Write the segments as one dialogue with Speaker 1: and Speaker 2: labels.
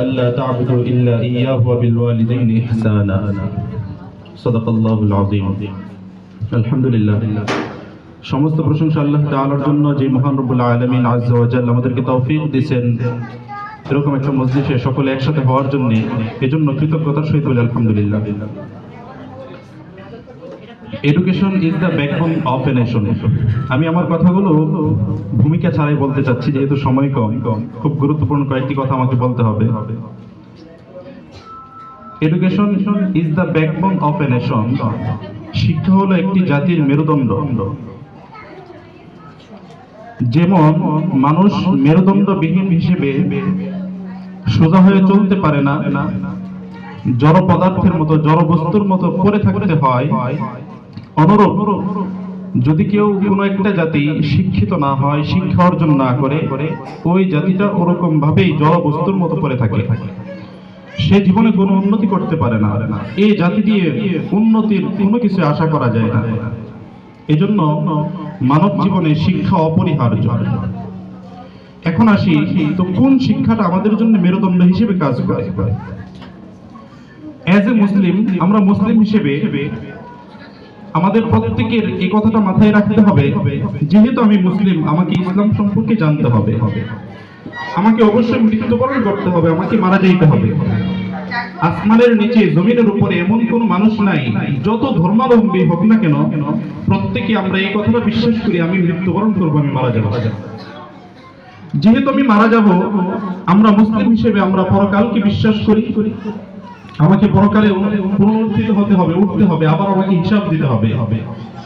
Speaker 1: ألا تعبدوا إلا إياه وبالوالدين إحسانا صدق الله العظيم الحمد لله সমস্ত প্রশংসা আল্লাহ তাআলার জন্য যে মহান রব্বুল আলামিন আযজা ওয়া জাল্লা আমাদেরকে তৌফিক দিয়েছেন এরকম একটা মজলিসে সকলে একসাথে হওয়ার জন্য এজন্য কৃতজ্ঞতার সহিত বলি আলহামদুলিল্লাহ। Education is the backbone of a nation. আমি আমার কথাগুলো ভূমিকা ছাড়াই বলতে চাচ্ছি যেহেতু সময় কম, খুব গুরুত্বপূর্ণ কয়েকটি কথা আমাকে বলতে হবে। Education is the backbone of a nation. শিক্ষা হলো একটি জাতির মেরুদণ্ড। যেমন মানুষ মেরুদণ্ডবিহীন হিসেবে সোজা হয়ে চলতে পারে না, জড় পদার্থের মতো জড় বস্তুর মতো পড়ে থাকতে হয়, অনুরূপ যদি কেউ কোনো একটা জাতি শিক্ষিত না হয়, শিক্ষা অর্জন না করে, ওই জাতিটা ওরকম ভাবেই জড় বস্তুর মতো পড়ে থাকে, সে জীবনে কোনো উন্নতি করতে পারে না। এই জাতি দিয়ে উন্নতির কোনো কিছু আশা করা যায় না। এজন্য মানব জীবনে শিক্ষা অপরিহার্য। এখন আসি তো কোন শিক্ষাটা আমাদের জন্য মেরুদণ্ড হিসেবে কাজ করে। অ্যাজ এ মুসলিম, আমরা মুসলিম হিসেবে আমাদের প্রত্যেকের এই কথাটা মাথায় রাখতে হবে, যেহেতু আমি মুসলিম আমাকে ইসলাম সম্পর্কে জানতে হবে, আমাকে অবশ্যই মৃত্যুবরণ করতে হবে, আমাকে মারা যেতে হবে। আসমানের নিচে জমিনের উপরে এমন কোন মানুষ নাই, যত ধর্মাবলম্বী হোক না কেন, প্রত্যেকে আমরা এই কথাটা বিশ্বাস করি আমি মৃত্যুবরণ করবো, আমি মারা যাব। যেহেতু আমি মারা যাব, আমরা মুসলিম হিসেবে আমরা পরকালকে বিশ্বাস করি, আমাকে পরকালে পুনরুত্থিত হতে হবে, উঠতে হবে, আবার আমাকে হিসাব দিতে হবে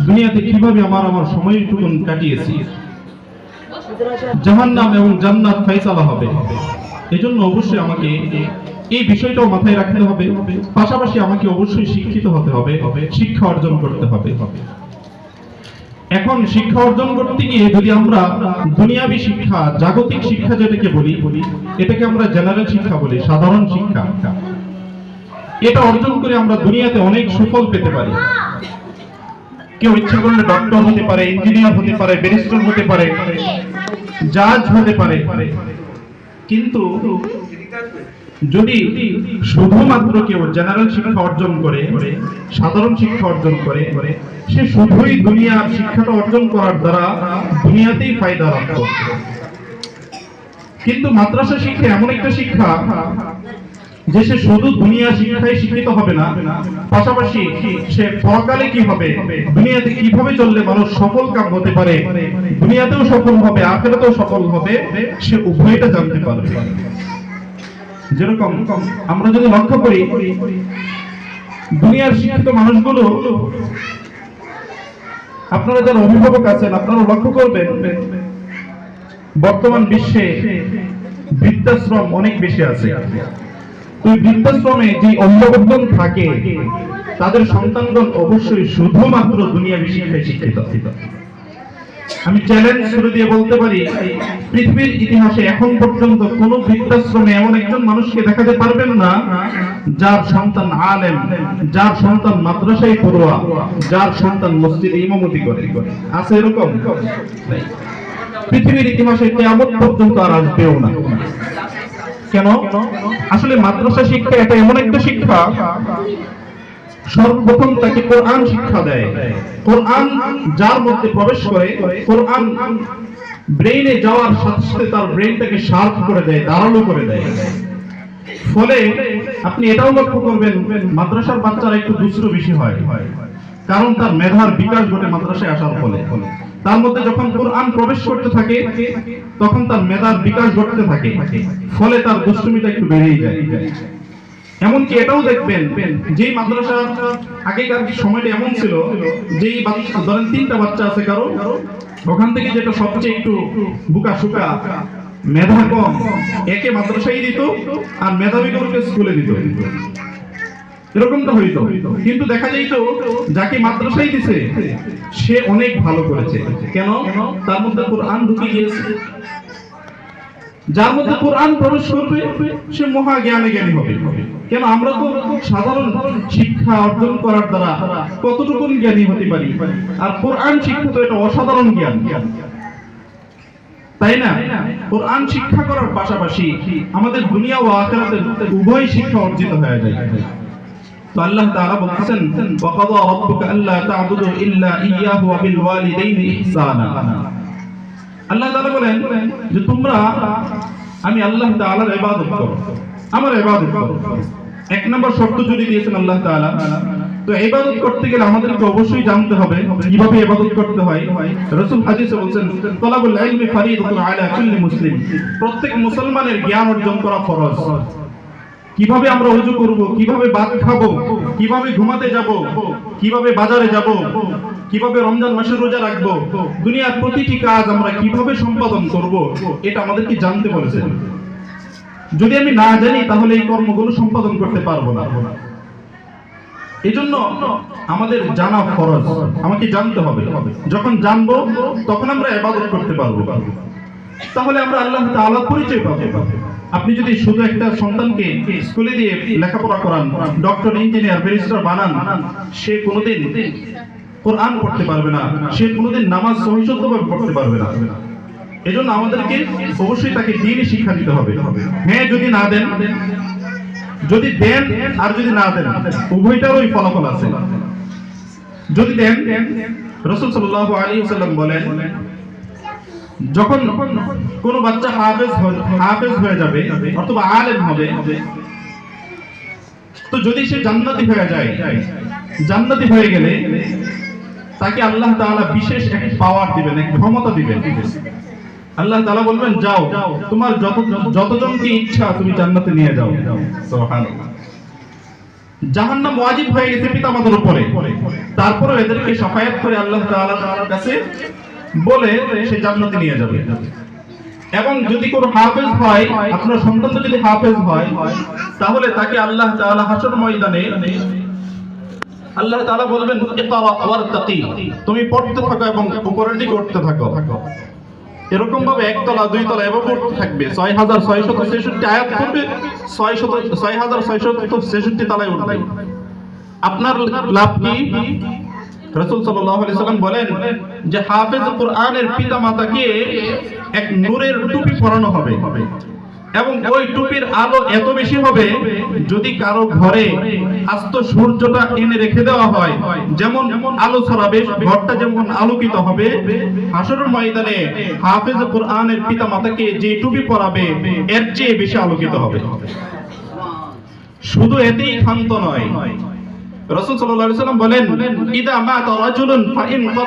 Speaker 1: দুনিয়াতে কিভাবে আমার সময়টুকু কাটিয়েছি। জাহান্নাম এবং জান্নাত ফয়সালা হবে। এজন্য অবশ্যই আমাকে এই বিষয়টাও মাথায় রাখতে হবে। পাশাপাশি আমাকে অবশ্যই শিক্ষিত হতে হবে, শিক্ষা অর্জন করতে হবে। এখন শিক্ষা অর্জন করতে গিয়ে যদি আমরা দুনিয়াবী শিক্ষা, জাগতিক শিক্ষা যেটাকে বলি, এটাকে আমরা জেনারেল শিক্ষা বলি, সাধারণ শিক্ষা, এটা অর্জন করে আমরা দুনিয়াতে অনেক সুফল পেতে পারি। কেউ ইচ্ছা করলে ডক্টর হতে পারে, ইঞ্জিনিয়ার হতে পারে, ব্যারিস্টার হতে পারে, জাজ হতে পারে। কিন্তু যদি শুধুমাত্র কেউ জেনারেল শিক্ষা অর্জন করে, সাধারণ শিক্ষা অর্জন করে, সে শুধুই দুনিয়ার শিক্ষাটা অর্জন করার দ্বারা দুনিয়াতেই ফায়দা লাভ করে। কিন্তু মাদ্রাসা শিক্ষা এমন একটা শিক্ষা যে সে শুধু দুনিয়া শিক্ষায় শিক্ষিত হবে না, পাশাপাশি সে পরকালে কি হবে, দুনিয়াতে কিভাবে চললে মানুষ সফল কাম হতে পারে, দুনিয়াতেও সফল হবে, আখিরাতেও সফল হবে, সে উভয়টা জানতে পারবে। যেরকম আমরা যদি লক্ষ্য করি, দুনিয়ার শিক্ষিত মানুষগুলো, আপনারা যারা অভিভাবক আছেন আপনারা লক্ষ্য করবেন, বর্তমান বিশ্বে বৃদ্ধাশ্রম অনেক বেশি আছে। ওই বৃদ্ধাশ্রমে যে অন্ধবন্ধন থাকে, তাদের সন্তানগণ অবশ্যই শুধুমাত্র দুনিয়াবী শিক্ষায় শিক্ষিত। আমি চ্যালেঞ্জ শুরু দিয়ে বলতে পারি, পৃথিবীর ইতিহাসে এখন পর্যন্ত কোন বৃদ্ধাশ্রমে এমন একজন মানুষকে দেখাতে পারবেন না যার সন্তান আলেম, যার সন্তান মাদ্রাসায় পড়ুয়া, যার সন্তান মসজিদে ইমামতি করে। আছে এরকম? পৃথিবীর ইতিহাসে কিয়ামত পর্যন্ত আর আসবেও না। কেন? আসলে মাদ্রাসা শিক্ষা এটা এমন একটা শিক্ষা, সর্বপ্রথম তাকে কোরআন শিক্ষা দেয়। কোরআন যার মধ্যে প্রবেশ করে, কোরআন ব্রেইনে যাওয়ার সাথে সাথে তার ব্রেইনটাকে শার্প করে দেয়, ধারালো করে দেয়। ফলে আপনি এটাও লক্ষ্য করবেন, মাদ্রাসার বাচ্চারা একটু দুষ্টু বেশি হয়, কারণ তার মেধার বিকাশ ঘটে মাদ্রাসায় আসার ফলে। তার মধ্যে যখন কোরআন প্রবেশ করতে থাকে তখন তার মেধার বিকাশ ঘটতে থাকে, ফলে তার দুষ্টুমিটা একটু বেড়েই যায়। এমনকি এটাও দেখবেন, যেই মাদ্রাসা আগেকার সময়টা এমন ছিল, যেই ধরেন 3টা বাচ্চা আছে কারো, ওখান থেকে যেটা সবচেয়ে একটু বুকা সুকা, মেধা কম, একে মাদ্রাসায় দিত আর মেধাবীগুলোকে স্কুলে দিত। এরকমটা হইতো। কিন্তু দেখা যাইতো যাকে মাদ্রাসায় দিছে সে অনেক ভালো করেছে। কেন? তার মধ্যে কোরআন ঢুকে গিয়েছে। যার মধ্যে কোরআন প্রবেশ করবে সে মহা জ্ঞানী হবে। কেন? আমরা তো সাধারণ শিক্ষা অর্জন করার দ্বারা কতটুকু জ্ঞানী হতে পারি, আর কোরআন শিক্ষা তো এটা অসাধারণ জ্ঞান। তাই না? কোরআন শিক্ষা করার পাশাপাশি আমাদের দুনিয়া ও আখিরাতের উভয় শিক্ষা অর্জিত হয়ে যায়। তো আল্লাহ তাআলা বলছেন ওয়া কাযা রাব্বুকা আল্লা তা'বুদু ইল্লা ইয়্যাহু ওয়া বিল ওয়ালিদাইনি ইহসানা। আল্লাহ তাআলা বলেন যে তোমরা আমি আল্লাহ তাআলার ইবাদত করো, আমার ইবাদত করো। এক নম্বর শর্ত যদি দিয়েছেন আল্লাহ তাআলা, তো ইবাদত করতে গেলে আমাদেরকে অবশ্যই জানতে হবে কিভাবে ইবাদত করতে হয়। রাসূল হাদিসে বলেন তালাবুল ইলমি ফরিদাতুন আলা কুল্লি মুসলিম, প্রত্যেক মুসলমানের জ্ঞান অর্জন করা ফরজ। কিভাবে আমরা ওযু করব, কিভাবে ভাত খাবো, কিভাবে ঘুমাতে যাব, কিভাবে বাজারে যাব, কিভাবে রমজান মাসে রোজা রাখবো, দুনিয়ার প্রতিটি কাজ আমরা কিভাবে সম্পাদন করব, এটা আমাদেরকে জানতে বলেছেন। যদি আমি না জানি তাহলে এই কর্মগুলো সম্পাদন করতে পারবো না। এজন্য আমাদের জানা ফরজ, আমাকে জানতে হবে। যখন জানবো তখন আমরা ইবাদত করতে পারবো। তাহলে আমরা আল্লাহ তাআলার পরিচয় পাবো। আপনি যদি শুধু একটা সন্তানকে স্কুলে দিয়ে লেখাপড়া করান, ডক্টর, ইঞ্জিনিয়ার, ব্যারিস্টার বানান, সে কোনোদিন কোরআন পড়তে পারবে না, সে কোনোদিন নামাজ সহিষ্ণুভাবে পড়তে পারবে না। এজন্য আমাদেরকে অবশ্যই তাকে দ্বীনি শিক্ষা দিতে হবে। হ্যাঁ, যদি না দেন, যদি দেন আর যদি না দেন, উভয়টারই ফলাফল আছে। যদি দেন, রাসূল সাল্লাল্লাহু আলাইহি ওয়াসাল্লাম বলেন যখন কোন বাচ্চা হাফেজ হয়ে যাবে অথবা আলেম হবে, তো যদি সে জান্নাতি হয়ে যায়, জান্নাতি হয়ে গেলে তাকে আল্লাহ তাআলা বিশেষ এক পাওয়ার দিবেন, এক ক্ষমতা দিবেন। আল্লাহ তাআলা বলবেন যাও, তোমার যতজনকে ইচ্ছা তুমি জান্নাতে নিয়ে যাও। সুবহানাল্লাহ। জাহান্নাম ওয়াজিব হয়ে গেছে পিতামাতার উপরে, তারপরে এদেরকে শাফায়াত করে আল্লাহ তাআলার কাছে বলে সে জান্নাতে নিয়ে যাবে। এবং যদি কোনো হাফেজ হয়, আপনার সন্তান যদি হাফেজ হয়, তাহলে তাকে আল্লাহ তাআলা হাসর ময়দানে আল্লাহ তাআলা বলবেন ইকরা ওয়ারতাকি, তুমি পড়তে থাকো এবং উপরের দিকে উঠতে থাকো। এরকম ভাবে একতলা দুইতলা এভাবে উঠতে থাকবে। 6666 আয়াত পড়বে, 6666 তলায় উঠবে। আপনার লাভ কি? রাসূল সাল্লাল্লাহু আলাইহি সাল্লাম বলেন যে হাফেজ কোরআনের পিতামাতাকে এক নূরের টুপি পরানো হবে এবং ওই টুপির আলো এত বেশি হবে, যদি কারো ঘরে আস্ত সূর্যটা এনে রেখে দেওয়া হয়, যেমন আলো ছড়াবে, ঘরটা যেমন আলোকিত হবে, হাসরের ময়দানে হাফেজ কোরআনের পিতামাতাকে যে টুপি পরাবে এর চেয়ে বেশি আলোকিত হবে। শুধু এতেই ক্ষান্ত নয়, রাসূল সাল্লাল্লাহু আলাইহি সাল্লাম বলেন ইদা মাতা রাজুলুন ফা ইন